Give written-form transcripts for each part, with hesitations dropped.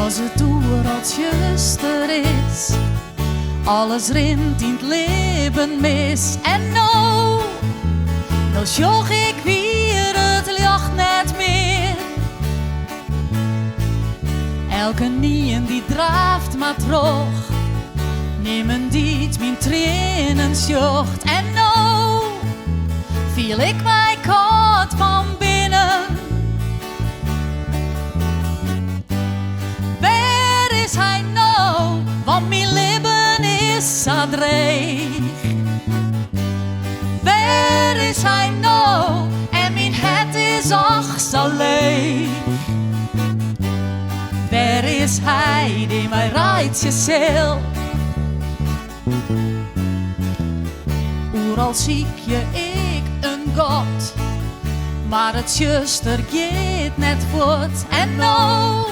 Als het door als juster is, alles rint in het leven mis. En nou zocht ik weer het licht net meer. Elke nien die draaft maar terug, nemen die mijn tranen zocht. En nou viel ik mij koud van binnen. Waar is hij nou, want mijn leven is zo dreig. Waar is hij nou, en mijn het is och zo leeg. Waar is hij die mij rijdt je ziel? Overal zie je ik een God, maar het juster gaat net voort. En nou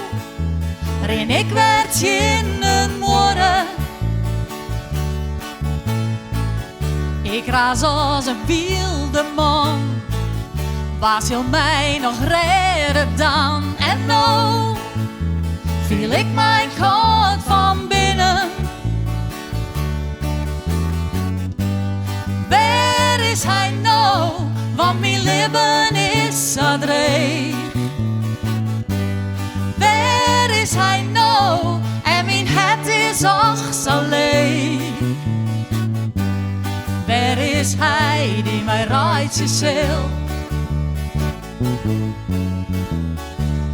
ren ik werd in een morgen. Ik raas als een wilde man, waar zal mij nog redden dan? En nou viel ik mijn koud van binnen. Waar is hij nou, want mijn leven is zo dreig. Waar is hij nou, en mijn het is och zo leeg. Waar is hij die mij rijdt je ziel?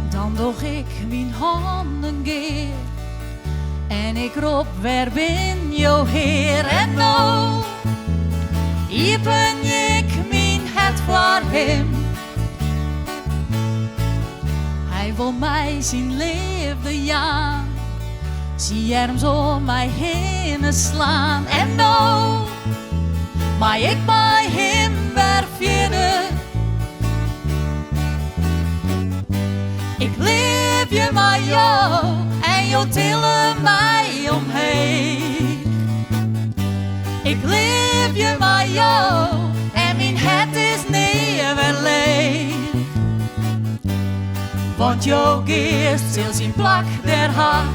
Dan doch ik mijn handen geer en ik roep, waar ben je Heer? En nou iepen ik mijn het voor hem. Hij wil mij zien liefde ja, zie arms om mij heen slaan. En nou maar ik bij hem weer verder. Ik lief je maar jou en jou tillen mij omheen. Ik lief je maar jou en mijn het is niet leeg. Want jouw geest zal zijn plak der haar.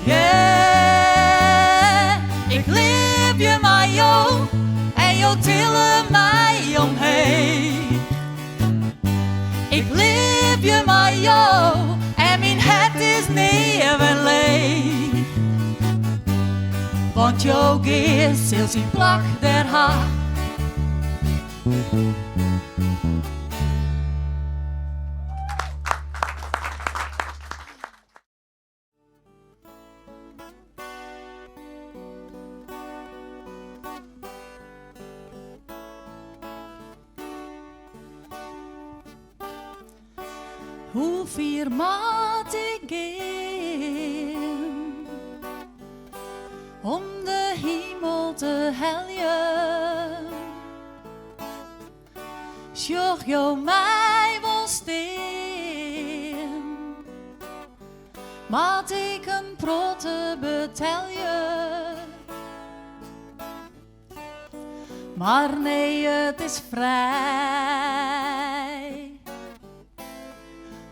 Yeah, ik lief je maar jou en jou tillen mij omheen. Ik lief je maar jou en mijn het is niet leeg. Want jouw geest zal zijn plak der haar. Hoe vier maat ik in om de hemel te heljen? Sjoch jou mij wel steen, maat ik een protte betelje. Maar nee, het is vrij.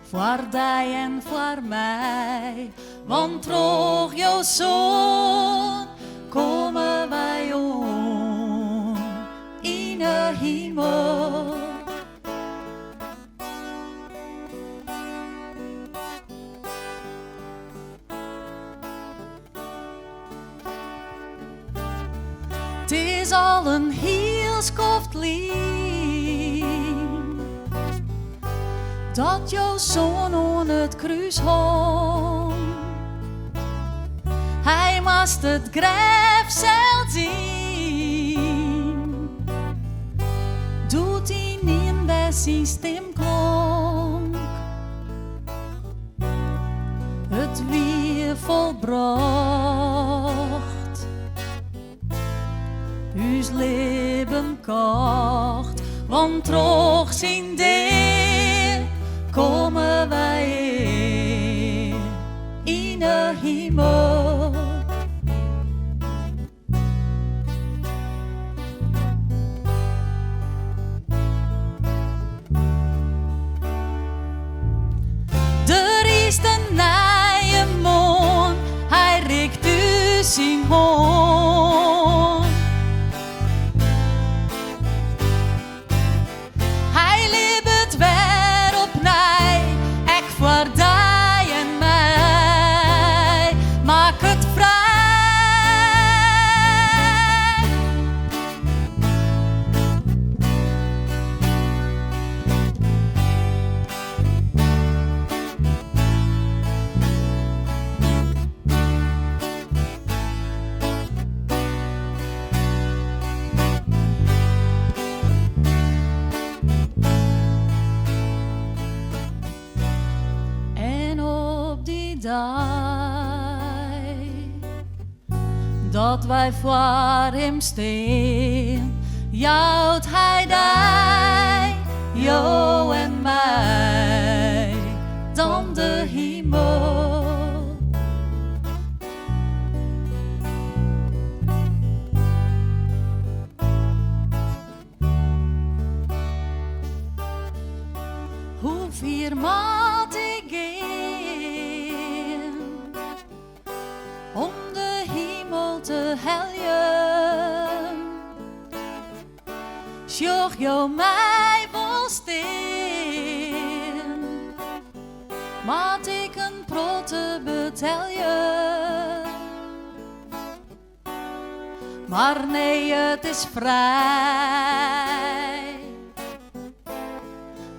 Voor die en voor mij, want terug jouw zoon komen wij om in de hemel. Het is al een heel skoft lied dat jouw zoon aan het kruis hong. Hij moest het graf zelf zien, doet hij niet bij zijn stem klonk. Het weer volbracht, uw leven kocht, want terug zijn deel komen wij in de hemel. huis in hoorn. Hij liep het weer opnieuw, ik voor die en mij, maak het vrij. Dat wij voor hem steen, jouwt hij die, jou en mij, dan de hemel. Hoe vier maat ik in, om de hemel te heljen, sjoch jou mij wel steen, maat ik een protte beteljen. Maar nee, het is vrij,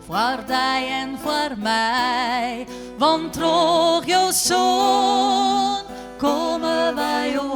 voor die en voor mij, want droog jouw zoon komen wij op.